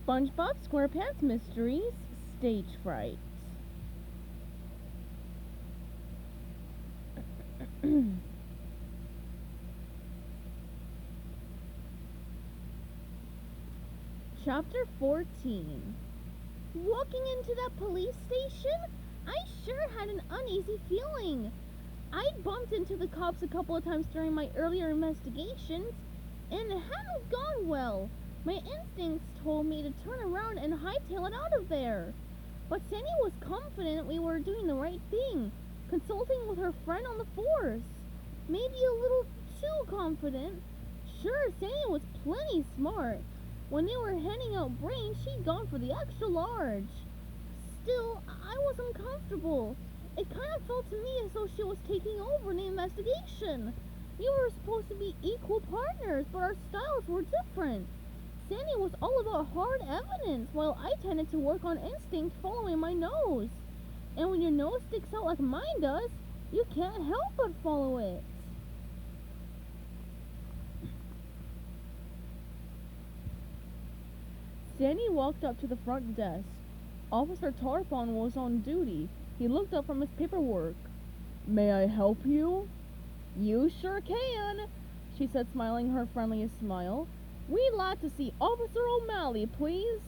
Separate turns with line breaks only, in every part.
SpongeBob SquarePants Mysteries Stage Fright. Chapter 14. Walking into that police station, I sure had an uneasy feeling. I'd bumped into the cops a couple of times during my earlier investigations, and it hadn't gone well. My instincts told me to turn around and hightail it out of there. But Sandy was confident we were doing the right thing, consulting with her friend on the force. Maybe a little too confident. Sure, Sandy was plenty smart. When they were handing out brains, she'd gone for the extra large. Still, I was uncomfortable. It kind of felt to me as though she was taking over the investigation. We were supposed to be equal partners, but our styles were different. Sandy was all about hard evidence, while I tended to work on instinct following my nose. And when your nose sticks out like mine does, you can't help but follow it. Sandy walked up to the front desk. Officer Tarpon was on duty. He looked up from his paperwork. "May I help you?" "You sure can," she said, smiling her friendliest smile. "We'd like to see Officer O'Malley, please."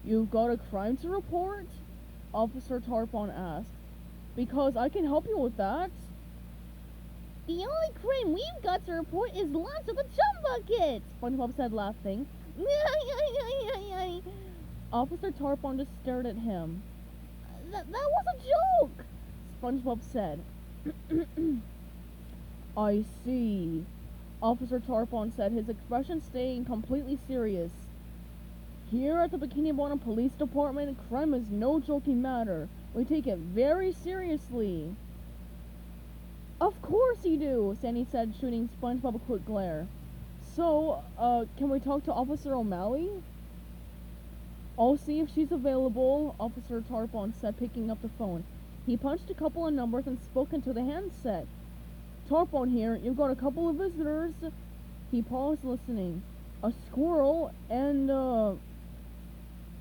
"You've got a crime to report?" Officer Tarpon asked. "Because I can help you with that." "The only crime we've got to report is lots of the chum bucket," SpongeBob said, laughing. Officer Tarpon just stared at him. That was a joke," SpongeBob said. "I see," Officer Tarpon said, his expression staying completely serious. "Here at the Bikini Bottom Police Department, crime is no joking matter. We take it very seriously." "Of course you do," Sandy said, shooting SpongeBob a quick glare. "So, can we talk to Officer O'Malley?" "I'll see if she's available," Officer Tarpon said, picking up the phone. He punched a couple of numbers and spoke into the handset. "Tarpon here, you've got a couple of visitors." He paused, listening. "A squirrel and,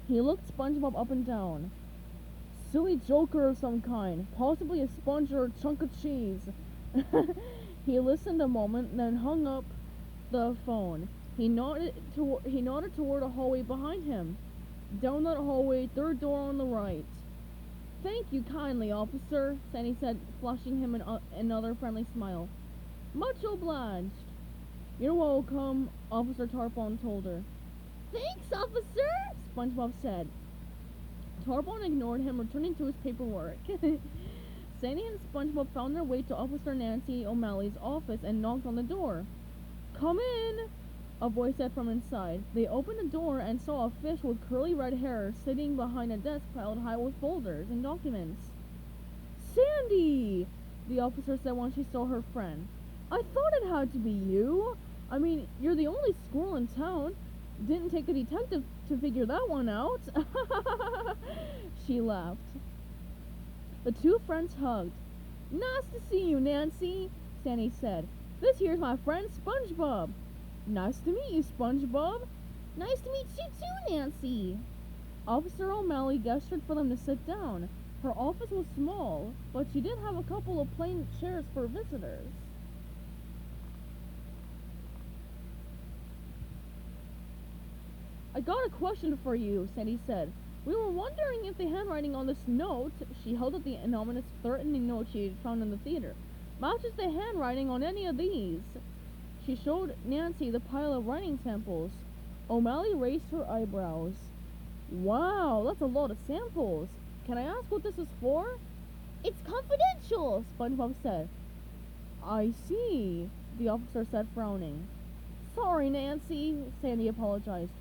He looked SpongeBob up and down. "Silly joker of some kind, possibly a sponge or a chunk of cheese." He listened a moment, then hung up the phone. He nodded toward a hallway behind him. "Down that hallway, third door on the right." "Thank you kindly, officer," Sandy said, flashing him another friendly smile. "Much obliged." "You're welcome," Officer Tarpon told her. "Thanks, officer," SpongeBob said. Tarpon ignored him, returning to his paperwork. Sandy and SpongeBob found their way to Officer Nancy O'Malley's office and knocked on the door. "Come in," a voice said from inside. They opened the door and saw a fish with curly red hair sitting behind a desk piled high with folders and documents. "Sandy!" the officer said when she saw her friend. "I thought it had to be you. I mean, you're the only squirrel in town. Didn't take a detective to figure that one out." She laughed. The two friends hugged. "Nice to see you, Nancy," Sandy said. "This here's my friend SpongeBob." "Nice to meet you, SpongeBob." "Nice to meet you too, Nancy." Officer O'Malley gestured for them to sit down. Her office was small, but she did have a couple of plain chairs for visitors. "I got a question for you," Sandy said. "We were wondering if the handwriting on this note," she held up the anonymous, threatening note she had found in the theater, "matches the handwriting on any of these." She showed Nancy the pile of writing samples. O'Malley raised her eyebrows. "Wow, that's a lot of samples. Can I ask what this is for?" "It's confidential," SpongeBob said. "I see," the officer said, frowning. "Sorry, Nancy," Sandy apologized.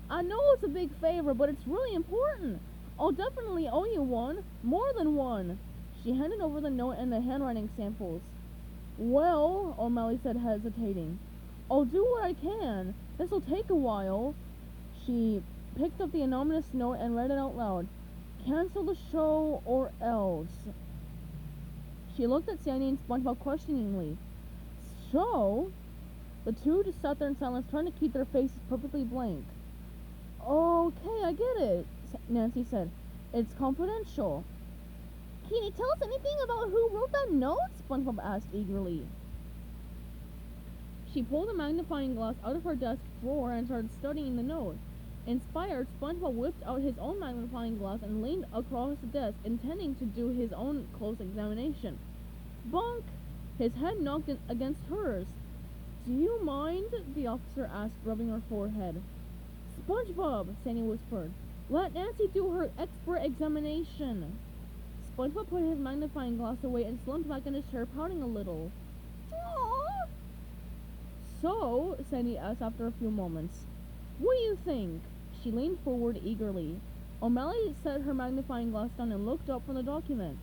"I know it's a big favor, but it's really important. I'll definitely owe you one. More than one." She handed over the note and the handwriting samples. "Well," O'Malley said, hesitating, "I'll do what I can. This'll take a while." She picked up the anonymous note and read it out loud. "Cancel the show or else." She looked at Sandy and SpongeBob questioningly. "Show?" The two just sat there in silence, trying to keep their faces perfectly blank. Okay, I get it, Nancy said. It's confidential. Can you tell us anything about who wrote that note? SpongeBob asked eagerly. She pulled a magnifying glass out of her desk drawer and started studying the note. Inspired, SpongeBob whipped out his own magnifying glass and leaned across the desk, intending to do his own close examination. Bonk! His head knocked against hers. Do you mind? The officer asked, rubbing her forehead. SpongeBob, Sandy whispered. Let Nancy do her expert examination. SpongeBob put his magnifying glass away and slumped back in his chair, pouting a little. Aww. So, Sandy asked after a few moments, what do you think? She leaned forward eagerly. O'Malley set her magnifying glass down and looked up from the document.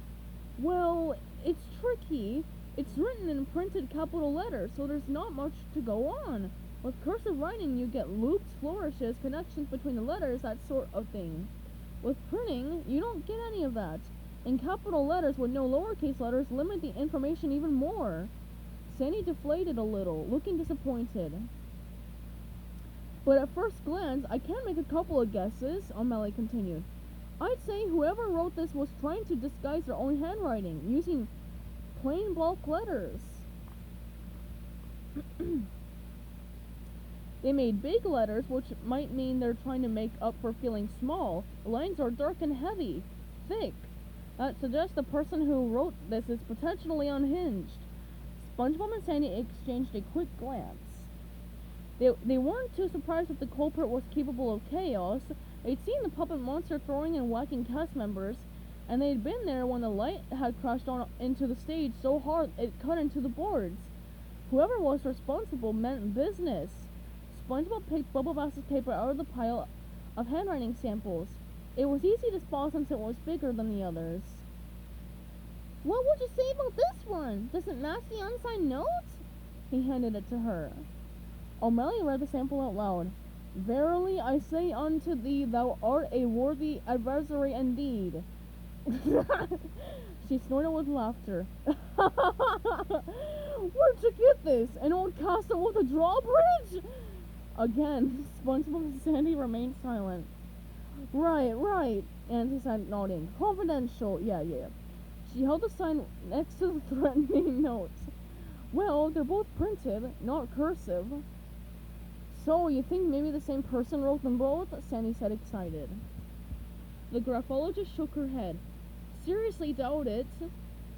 Well, it's tricky. It's written in printed capital letters, so there's not much to go on. With cursive writing, you get loops, flourishes, connections between the letters, that sort of thing. With printing, you don't get any of that. And capital letters with no lowercase letters limit the information even more. Sandy deflated a little, looking disappointed. But at first glance, I can make a couple of guesses, O'Malley continued. I'd say whoever wrote this was trying to disguise their own handwriting, using plain block letters. They made big letters, which might mean they're trying to make up for feeling small. The lines are dark and heavy, thick. That suggests the person who wrote this is potentially unhinged. SpongeBob and Sandy exchanged a quick glance. They weren't too surprised that the culprit was capable of chaos. They'd seen the puppet monster throwing and whacking cast members, and they'd been there when the light had crashed on into the stage so hard it cut into the boards. Whoever was responsible meant business. SpongeBob picked Bubble Bass's paper out of the pile of handwriting samples. It was easy to spot since it was bigger than the others. What would you say about this one? Does it match the unsigned note? He handed it to her. O'Malley read the sample out loud. Verily I say unto thee, thou art a worthy adversary indeed. She snorted with laughter. Where'd you get this? An old castle with a drawbridge? Again, SpongeBob and Sandy remained silent. Right, Nancy said, nodding. Confidential, yeah. She held the sign next to the threatening notes. Well, they're both printed, not cursive. So, you think maybe the same person wrote them both? Sandy said, excited. The graphologist shook her head. Seriously doubt it.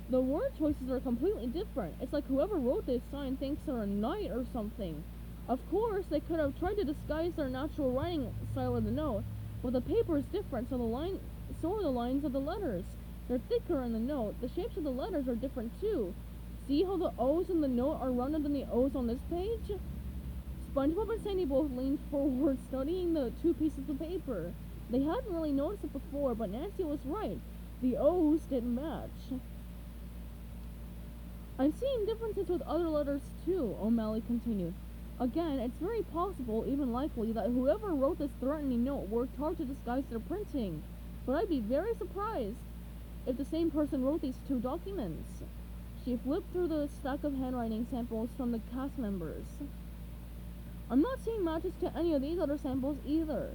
The word choices are completely different. It's like whoever wrote this sign thinks they're a knight or something. Of course, they could have tried to disguise their natural writing style of the note, but the paper is different, so are the lines of the letters. They're thicker in the note. The shapes of the letters are different too. See how the O's in the note are rounded than the O's on this page? SpongeBob and Sandy both leaned forward, studying the two pieces of paper. They hadn't really noticed it before, but Nancy was right. The O's didn't match. I'm seeing differences with other letters too, O'Malley continued. Again, it's very possible, even likely, that whoever wrote this threatening note worked hard to disguise their printing. But I'd be very surprised if the same person wrote these two documents. She flipped through the stack of handwriting samples from the cast members. I'm not seeing matches to any of these other samples either.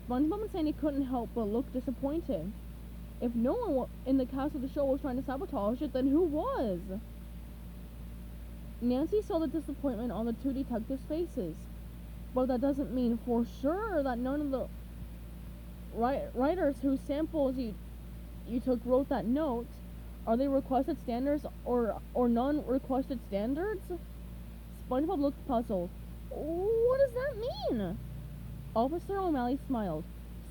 SpongeBob and Sandy couldn't help but look disappointed. If no one in the cast of the show was trying to sabotage it, then who was? Nancy saw the disappointment on the two detectives' faces. But that doesn't mean for sure that none of the writers whose samples you took wrote that note. Are they requested standards or non-requested standards? SpongeBob looked puzzled. What does that mean? Officer O'Malley smiled.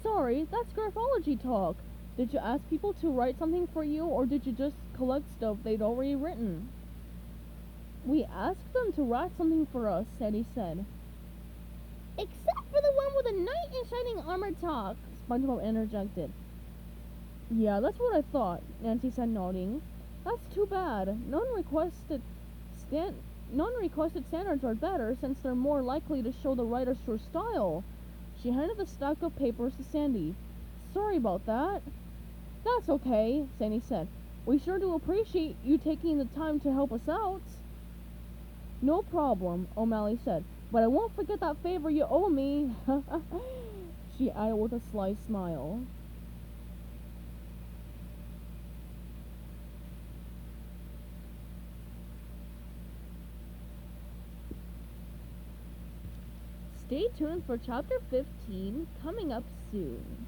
Sorry, that's graphology talk. Did you ask people to write something for you, or did you just collect stuff they'd already written? We asked them to write something for us, Sadie said. Except for the one with a knight in shining armor talk, SpongeBob interjected. Yeah, that's what I thought, Nancy said, nodding. That's too bad. Non-requested standards are better, since they're more likely to show the writer's true style. She handed the stack of papers to Sandy. Sorry about that. That's okay, Sandy said. We sure do appreciate you taking the time to help us out. No problem, O'Malley said. But I won't forget that favor you owe me. she added with a sly smile. Stay tuned for chapter 15 coming up soon.